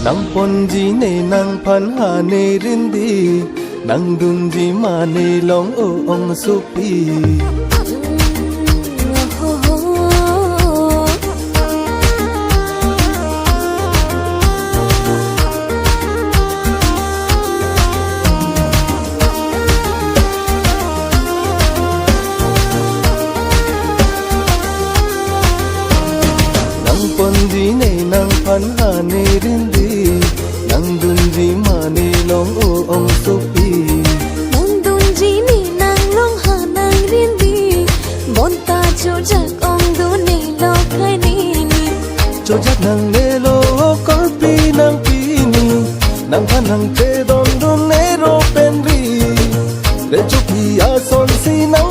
nang ponji ne nang phan ha ne rindi nang dunji ma ne long o ong supi ponji ne nang phan ha ne rindi nang dunji ma ne long o ong supi nang dunji ne nang long ha nang rindi mon ta cho jak ong du ne lo khai ni cho jak nang ne lo kor pi nang phan nang che don du ne ro pen ri re chu pi a son si nang